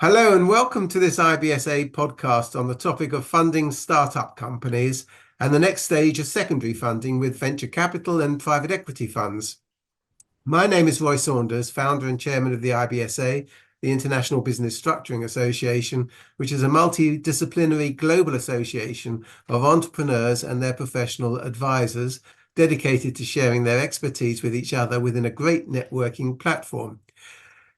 Hello and welcome to this IBSA podcast on the topic of funding startup companies and the next stage of secondary funding with venture capital and private equity funds. My name is Roy Saunders, founder and chairman of the IBSA, the International Business Structuring Association, which is a multidisciplinary global association of entrepreneurs and their professional advisors dedicated to sharing their expertise with each other within a great networking platform.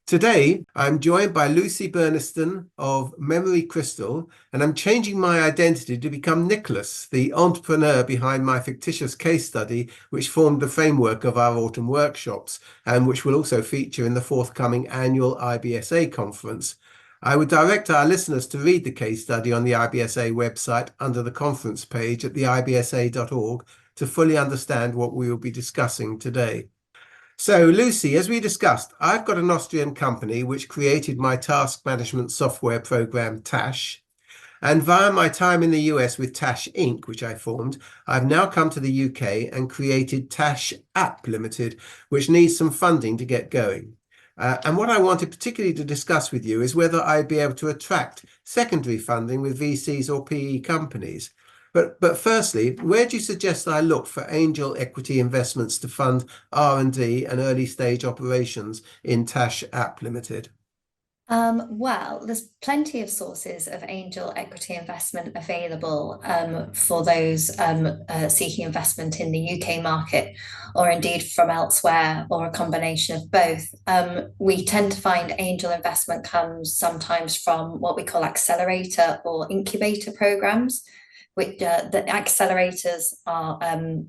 Today, I'm joined by Lucy Burniston of Memory Crystal, and I'm changing my identity to become Nicholas, the entrepreneur behind my fictitious case study, which formed the framework of our autumn workshops, and which will also feature in the forthcoming annual IBSA conference. I would direct our listeners to read the case study on the IBSA website under the conference page at theibsa.org to fully understand what we will be discussing today. So, Lucy, as we discussed, I've got an Austrian company which created my task management software program, Tash. And via my time in the US with Tash Inc., which I formed, I've now come to the UK and created Tash App Limited, which needs some funding to get going. And what I wanted particularly to discuss with you is whether I'd be able to attract secondary funding with VCs or PE companies. But firstly, where do you suggest I look for angel equity investments to fund R&D and early stage operations in Tash App Limited? Well, there's plenty of sources of angel equity investment available for those seeking investment in the UK market, or indeed from elsewhere, or a combination of both. We tend to find angel investment comes sometimes from what we call accelerator or incubator programs. The accelerators are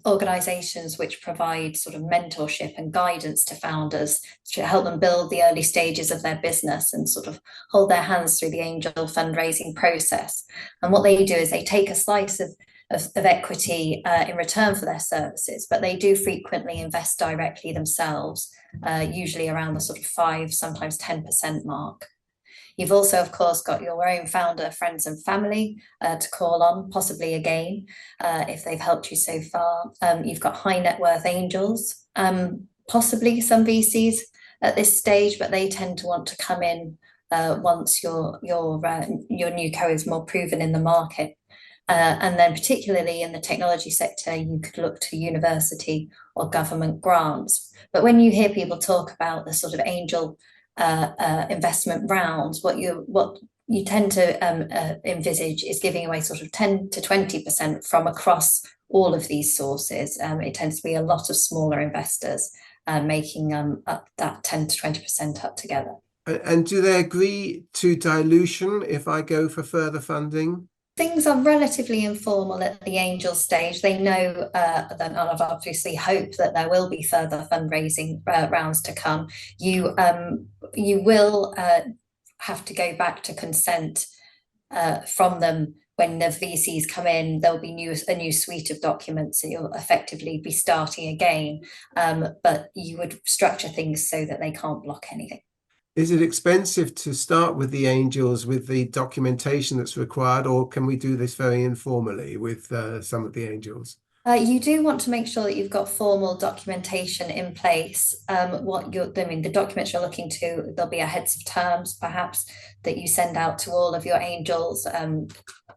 organizations which provide sort of mentorship and guidance to founders to help them build the early stages of their business and sort of hold their hands through the angel fundraising process. And what they do is they take a slice of equity in return for their services, but they do frequently invest directly themselves, usually around the sort of 5, sometimes 10% mark. You've also, of course, got your own founder, friends and family to call on, possibly again, if they've helped you so far. You've got high net worth angels, possibly some VCs at this stage, but they tend to want to come in once your new co is more proven in the market. And then particularly in the technology sector, you could look to university or government grants. But when you hear people talk about the sort of angel investment rounds, what you tend to envisage is giving away sort of 10 to 20% from across all of these sources. It tends to be a lot of smaller investors making up that 10 to 20% up together. And do they agree to dilution if I go for further funding? Things are relatively informal at the angel stage. They know that none of obviously hope that there will be further fundraising rounds to come. You will have to go back to consent from them when the VCs come in. There'll be a new suite of documents, and you'll effectively be starting again. But you would structure things so that they can't block anything. Is it expensive to start with the angels with the documentation that's required, or can we do this very informally with some of the angels? You do want to make sure that you've got formal documentation in place. The documents you're looking to, there'll be a heads of terms, perhaps, that you send out to all of your angels.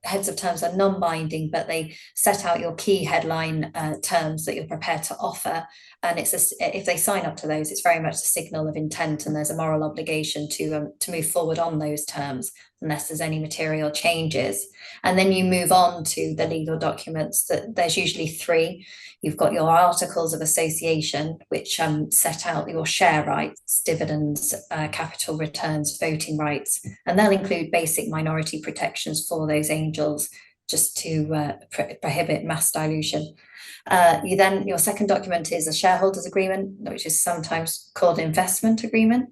Heads of terms are non-binding, but they set out your key headline terms that you're prepared to offer. And if they sign up to those, it's very much a signal of intent, and there's a moral obligation to move forward on those terms unless there's any material changes. And then you move on to the legal documents. There's usually 3. You've got your articles of association, which set out your share rights, dividends, capital returns, voting rights, and they'll include basic minority protections for those angels, just to prohibit mass dilution. Your second document is a shareholders agreement, which is sometimes called investment agreement.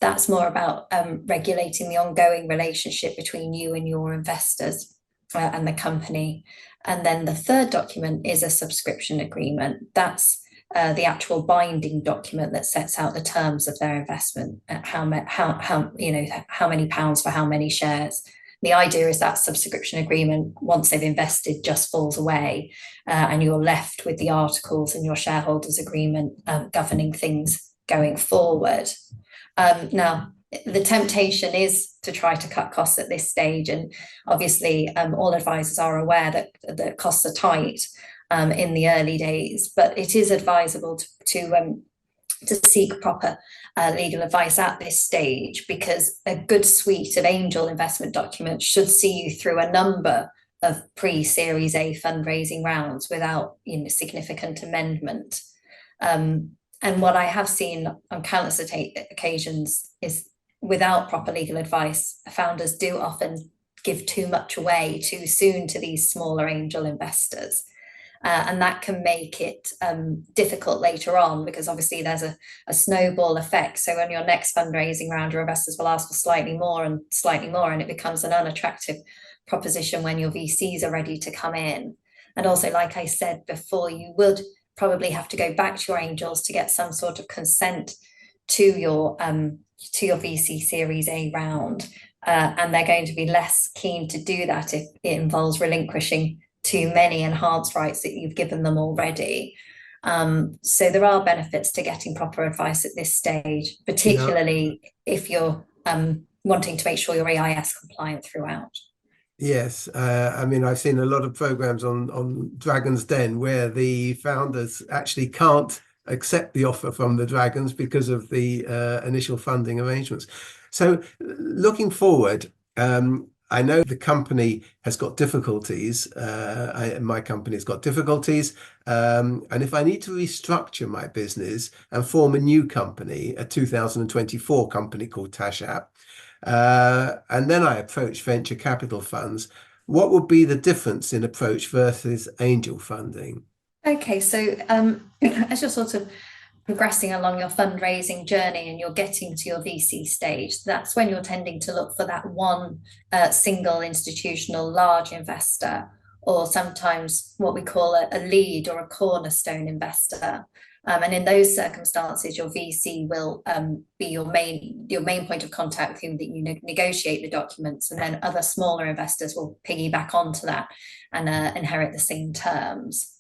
That's more about regulating the ongoing relationship between you and your investors and the company. And then the third document is a subscription agreement. That's the actual binding document that sets out the terms of their investment, how many pounds for how many shares. The idea is that subscription agreement, once they've invested, just falls away, and you're left with the articles in your shareholders agreement governing things going forward. Now, the temptation is to try to cut costs at this stage. And obviously, all advisors are aware that costs are tight in the early days, but it is advisable to seek proper legal advice at this stage, because a good suite of angel investment documents should see you through a number of pre-Series A fundraising rounds without significant amendment. And what I have seen on countless occasions is, without proper legal advice, founders do often give too much away too soon to these smaller angel investors. And that can make it difficult later on, because obviously there's a snowball effect. So on your next fundraising round, your investors will ask for slightly more, and it becomes an unattractive proposition when your VCs are ready to come in. And also, like I said before, you would probably have to go back to your angels to get some sort of consent to your VC Series A round, and they're going to be less keen to do that if it involves relinquishing too many enhanced rights that you've given them already. So there are benefits to getting proper advice at this stage, particularly if you're wanting to make sure you're AIS compliant throughout. Yes, I mean, I've seen a lot of programs on Dragon's Den where the founders actually can't accept the offer from the Dragons because of the initial funding arrangements. So looking forward, I know the company has got difficulties. My company's got difficulties. And if I need to restructure my business and form a new company, a 2024 company called TashApp, and then I approach venture capital funds, what would be the difference in approach versus angel funding? Okay, so as you're sort of progressing along your fundraising journey and you're getting to your VC stage, that's when you're tending to look for that one single institutional large investor, or sometimes what we call a lead or a cornerstone investor. And in those circumstances, your VC will be your main point of contact with whom that you negotiate the documents, and then other smaller investors will piggyback onto that and inherit the same terms.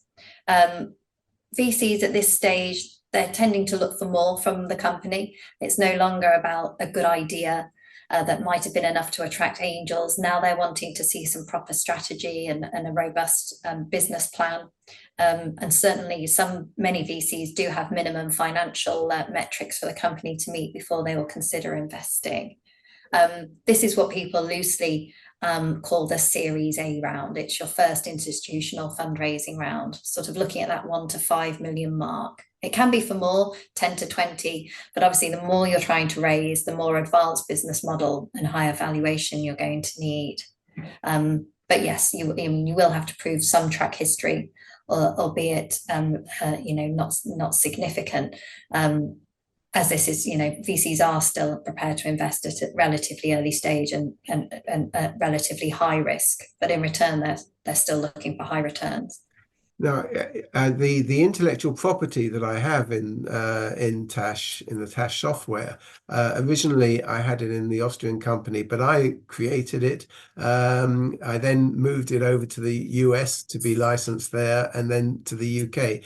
VCs at this stage, they're tending to look for more from the company. It's no longer about a good idea that might have been enough to attract angels. Now they're wanting to see some proper strategy and a robust business plan. And certainly many VCs do have minimum financial metrics for the company to meet before they will consider investing. This is what people loosely call the Series A round. It's your first institutional fundraising round, sort of looking at that 1 to 5 million mark. It can be for more, 10 to 20, but obviously the more you're trying to raise, the more advanced business model and higher valuation you're going to need. But yes, you will have to prove some track history, albeit not significant. As this is, VCs are still prepared to invest at a relatively early stage and relatively high risk, but in return, they're still looking for high returns. Now, the intellectual property that I have in Tash, in the Tash software, originally I had it in the Austrian company, but I created it. I then moved it over to the US to be licensed there, and then to the UK.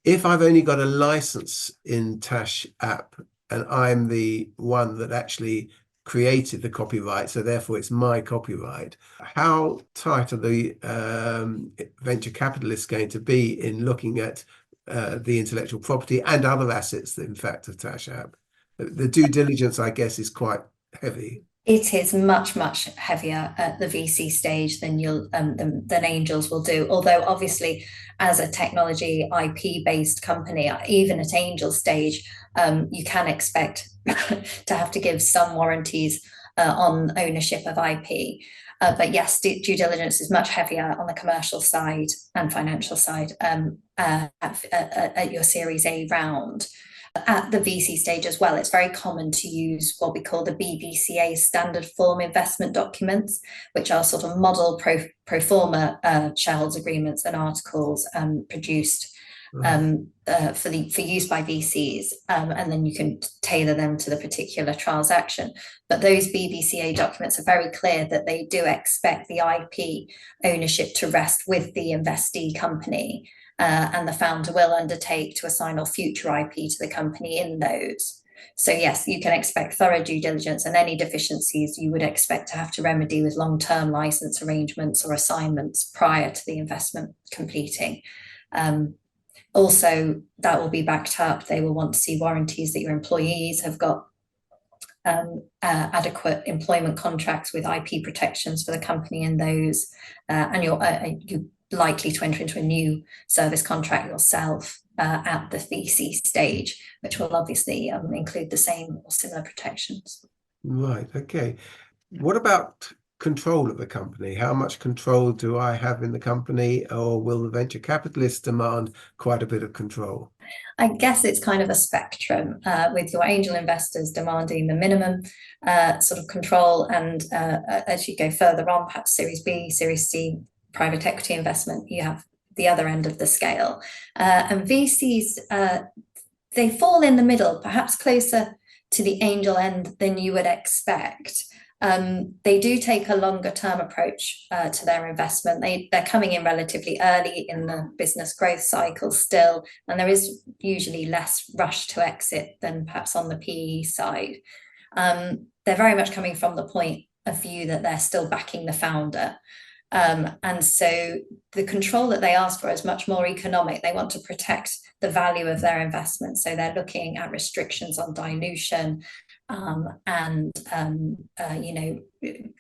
If I've only got a license in Tash app and I'm the one that actually created the copyright, so therefore it's my copyright, how tight are the venture capitalists going to be in looking at the intellectual property and other assets, in fact, of Tash app? The due diligence, I guess, is quite heavy. It is much, much heavier at the VC stage than than angels will do. Although obviously, as a technology IP-based company, even at angel stage, you can expect to have to give some warranties on ownership of IP. But yes, due diligence is much heavier on the commercial side and financial side at your Series A round. At the VC stage as well, it's very common to use what we call the BBCA standard form investment documents, which are sort of model pro forma shareholders agreements and articles produced for use by VCs, and then you can tailor them to the particular transaction. But those BBCA documents are very clear that they do expect the IP ownership to rest with the investee company. And the founder will undertake to assign all future IP to the company in those. So yes, you can expect thorough due diligence, and any deficiencies you would expect to have to remedy with long-term license arrangements or assignments prior to the investment completing. Also, that will be backed up. They will want to see warranties that your employees have got adequate employment contracts with IP protections for the company in those, and you're likely to enter into a new service contract yourself at the VC stage, which will obviously include the same or similar protections. Right. Okay. What about control of the company? How much control do I have in the company, or will the venture capitalists demand quite a bit of control? I guess it's kind of a spectrum, with your angel investors demanding the minimum sort of control, and as you go further on, perhaps Series B, Series C, private equity investment, you have the other end of the scale. And VCs, they fall in the middle, perhaps closer to the angel end than you would expect. They do take a longer term approach to their investment. They're coming in relatively early in the business growth cycle still, and there is usually less rush to exit than perhaps on the PE side. They're very much coming from the point of view that they're still backing the founder. And so the control that they ask for is much more economic. They want to protect the value of their investment. So they're looking at restrictions on dilution, and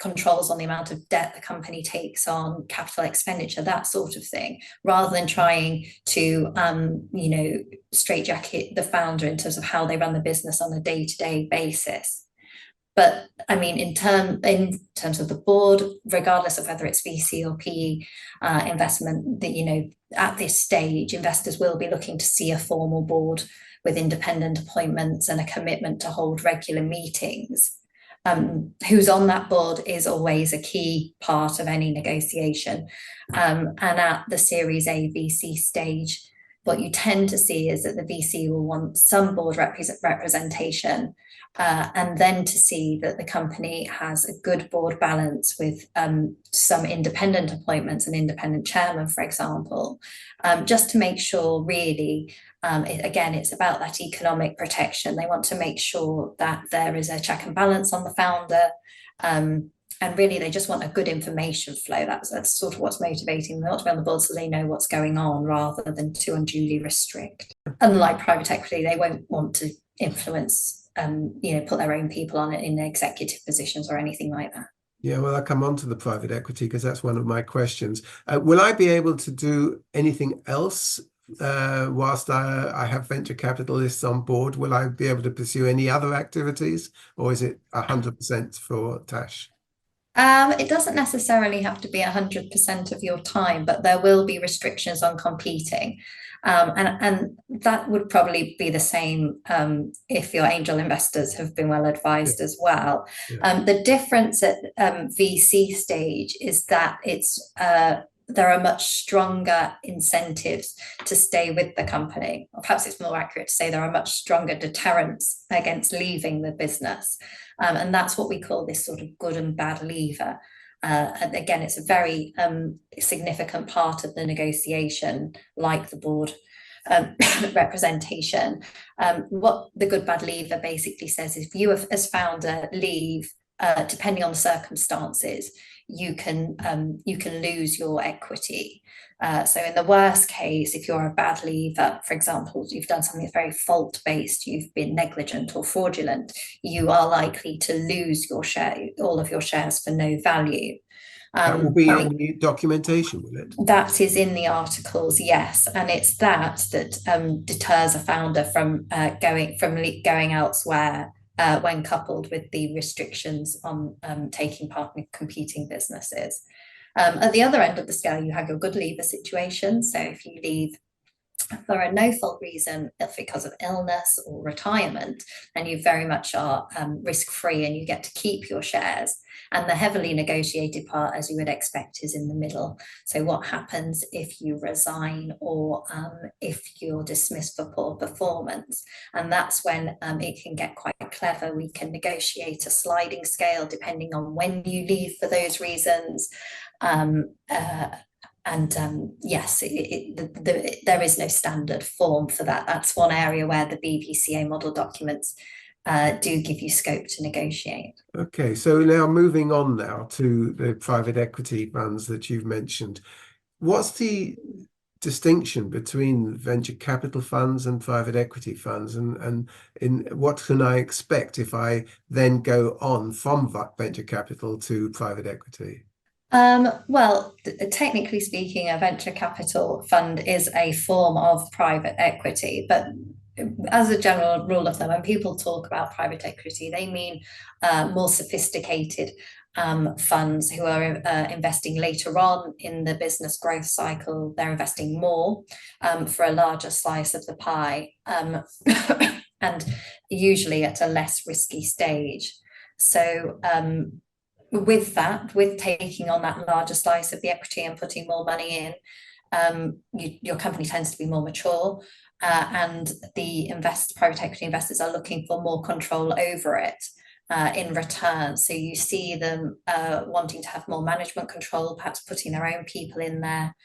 controls on the amount of debt the company takes on, capital expenditure, that sort of thing, rather than trying to straitjacket the founder in terms of how they run the business on a day-to-day basis. But I mean, in terms of the board, regardless of whether it's VC or PE investment, that at this stage, investors will be looking to see a formal board with independent appointments and a commitment to hold regular meetings. Who's on that board is always a key part of any negotiation. And at the Series A VC stage, what you tend to see is that the VC will want some board representation, and then to see that the company has a good board balance with some independent appointments, an independent chairman, for example, just to make sure really, again, it's about that economic protection. They want to make sure that there is a check and balance on the founder. And really, they just want a good information flow. That's sort of what's motivating them. They want to be on the board so they know what's going on rather than to unduly restrict. Unlike private equity, they won't want to influence, put their own people on it in executive positions or anything like that. Yeah, well, I'll come on to the private equity because that's one of my questions. Will I be able to do anything else whilst I have venture capitalists on board? Will I be able to pursue any other activities, or is it 100% for Tash? It doesn't necessarily have to be 100% of your time, but there will be restrictions on competing. And that would probably be the same if your angel investors have been well advised as well. Yeah. The difference at VC stage is that there are much stronger incentives to stay with the company. Or perhaps it's more accurate to say there are much stronger deterrents against leaving the business. And that's what we call this sort of good and bad lever. And again, it's a very significant part of the negotiation, like the board representation. What the good bad lever basically says is if you as founder leave, depending on the circumstances, you can lose your equity. So in the worst case, if you're a bad leaver, for example, you've done something that's very fault-based, you've been negligent or fraudulent, you are likely to lose all of your shares for no value. That will be in the documentation, will it? That is in the articles, yes, and it's that deters a founder from going elsewhere when coupled with the restrictions on taking part in competing businesses. At the other end of the scale, you have your good leaver situation. So if you leave for a no-fault reason, if because of illness or retirement, then you very much are risk-free and you get to keep your shares. And the heavily negotiated part, as you would expect, is in the middle. So what happens if you resign or if you're dismissed for poor performance? And that's when it can get quite clever. We can negotiate a sliding scale depending on when you leave for those reasons. Yes, there is no standard form for that. That's one area where the BPCA model documents do give you scope to negotiate. Okay, so now moving on now to the private equity funds that you've mentioned. What's the distinction between venture capital funds and private equity funds, and in what can I expect if I then go on from venture capital to private equity? Well, technically speaking, a venture capital fund is a form of private equity, but as a general rule of thumb, when people talk about private equity, they mean more sophisticated funds who are investing later on in the business growth cycle. They're investing more for a larger slice of the pie, and usually at a less risky stage. So, with that, with taking on that larger slice of the equity and putting more money in, your company tends to be more mature, and the private equity investors are looking for more control over it in return. So you see them wanting to have more management control, perhaps putting their own people in there,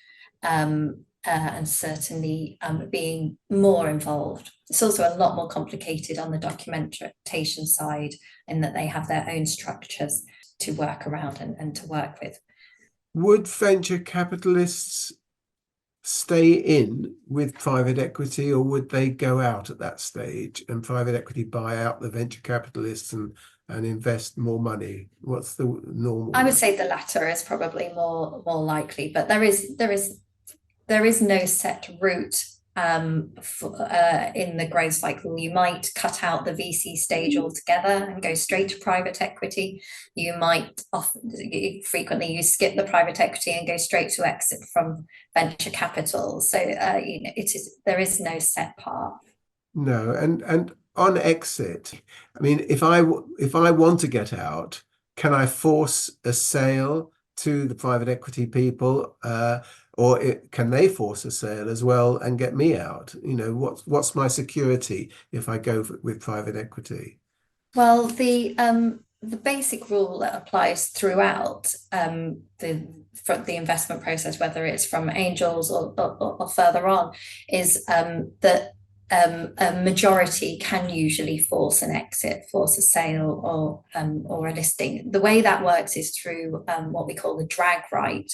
and certainly being more involved. It's also a lot more complicated on the documentation side in that they have their own structures to work around and to work with. Would venture capitalists stay in with private equity, or would they go out at that stage and private equity buy out the venture capitalists and invest more money? What's the normal? I would say the latter is probably more likely, but there is no set route in the growth cycle. You might cut out the VC stage altogether and go straight to private equity. You might frequently you skip the private equity and go straight to exit from venture capital. So there is no set path. No, and on exit, I mean, if I want to get out, can I force a sale to the private equity people, or can they force a sale as well and get me out? What's my security if I go with private equity? Well, the basic rule that applies throughout the investment process, whether it's from angels or further on, is that a majority can usually force an exit, force a sale, or a listing. The way that works is through what we call the drag right.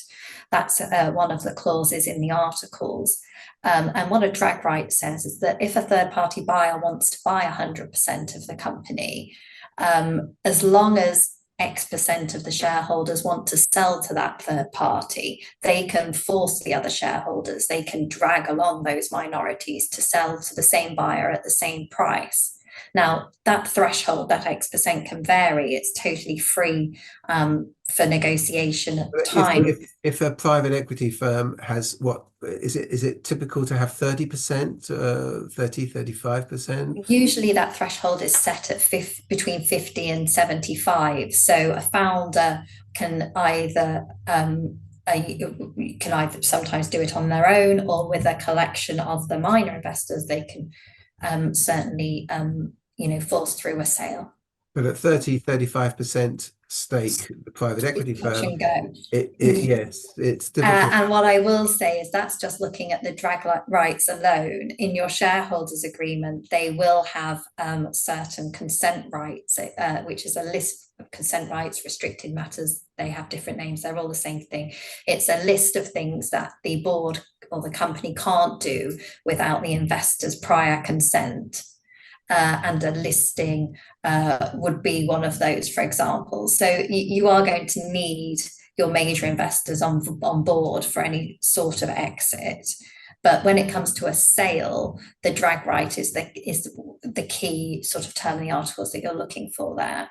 That's one of the clauses in the articles. And what a drag right says is that if a third party buyer wants to buy 100% of the company, as long as X% of the shareholders want to sell to that third party, they can force the other shareholders, they can drag along those minorities to sell to the same buyer at the same price. Now, that threshold, that X% can vary. It's totally free for negotiation at the time. If a private equity firm has, what is it typical to have 30%, 35%? Usually that threshold is set at between 50 and 75. So a founder can either sometimes do it on their own, or with a collection of the minor investors, they can certainly force through a sale. But at 35% stake, the private equity firm, yes, it's difficult. And what I will say is that's just looking at the drag rights alone. In your shareholders agreement, they will have certain consent rights, which is a list of consent rights, restricted matters. They have different names. They're all the same thing. It's a list of things that the board or the company can't do without the investor's prior consent. And a listing would be one of those, for example. So you are going to need your major investors on board for any sort of exit. But when it comes to a sale, the drag right is the key sort of term in the articles that you're looking for there.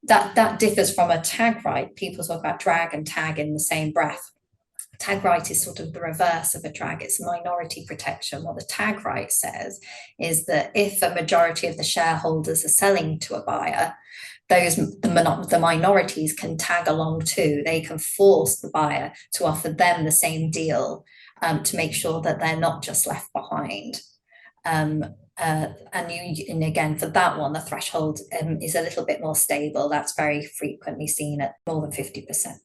That differs from a tag right. People talk about drag and tag in the same breath. Tag right is sort of the reverse of a drag. It's minority protection. What the tag right says is that if a majority of the shareholders are selling to a buyer, the minorities can tag along too. They can force the buyer to offer them the same deal to make sure that they're not just left behind. And again, for that one, the threshold is a little bit more stable. That's very frequently seen at more than 50%.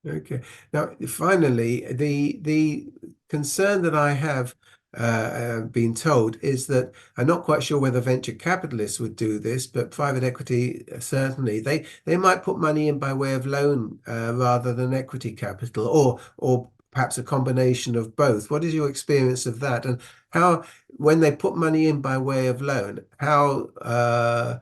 Okay. Now, finally, the concern that I have been told is that I'm not quite sure whether venture capitalists would do this, but private equity certainly they might put money in by way of loan rather than equity capital, or perhaps a combination of both. What is your experience of that, and how, when they put money in by way of loan, how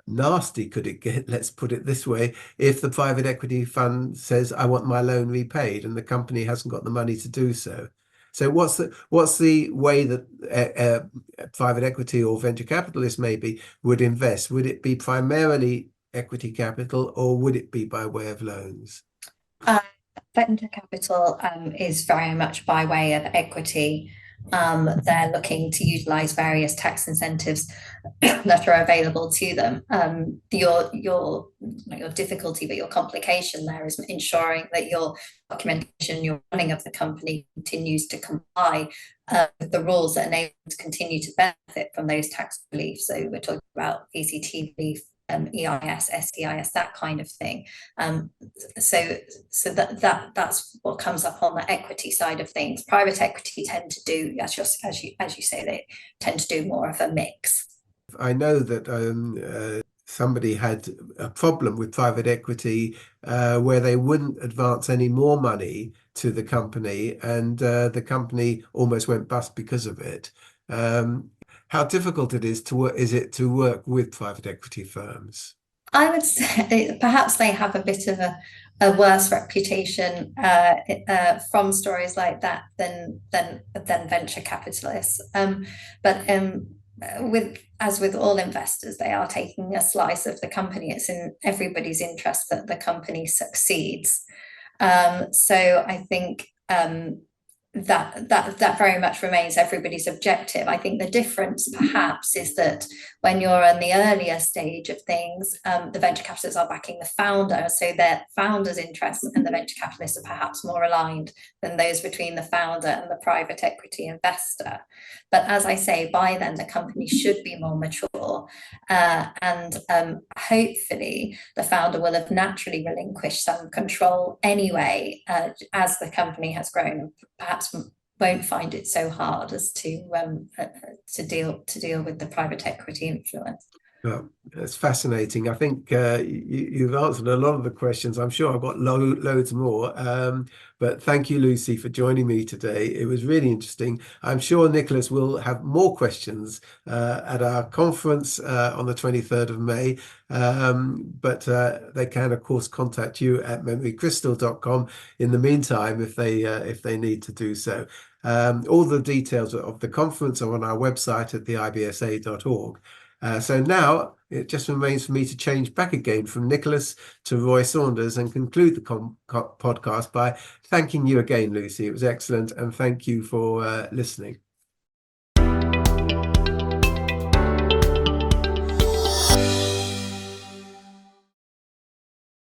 nasty could it get, let's put it this way, if the private equity fund says, I want my loan repaid, and the company hasn't got the money to do so? So what's the way that private equity or venture capitalists maybe would invest? Would it be primarily equity capital, or would it be by way of loans? Uh, Venture capital is very much by way of equity. They're looking to utilize various tax incentives that are available to them. Not your difficulty, but your complication there is ensuring that your documentation, your running of the company continues to comply with the rules that enable them to continue to benefit from those tax relief. So we're talking about VCT relief, EIS, SEIS, that kind of thing. So that's what comes up on the equity side of things. Private equity tend to do, as you say, they tend to do more of a mix. I know that somebody had a problem with private equity where they wouldn't advance any more money to the company, and the company almost went bust because of it. How difficult is it to work with private equity firms? I would say perhaps they have a bit of a worse reputation from stories like that than venture capitalists. But with all investors, they are taking a slice of the company. It's in everybody's interest that the company succeeds. So I think that very much remains everybody's objective. I think the difference perhaps is that when you're in the earlier stage of things, the venture capitalists are backing the founder, so their founder's interests and the venture capitalists are perhaps more aligned than those between the founder and the private equity investor. But as I say, by then the company should be more mature, and hopefully the founder will have naturally relinquished some control anyway, as the company has grown. Perhaps won't find it so hard as to deal with the private equity influence. Well, it's fascinating. I think you've answered a lot of the questions. I'm sure I've got loads more. But thank you, Lucy, for joining me today. It was really interesting. I'm sure Nicholas will have more questions at our conference on the 23rd of May. But they can, of course, contact you at memorycrystal.com in the meantime if they need to do so. All the details of the conference are on our website at theibsa.org. So now it just remains for me to change back again from Nicholas to Roy Saunders and conclude the podcast by thanking you again, Lucy. It was excellent, and thank you for listening.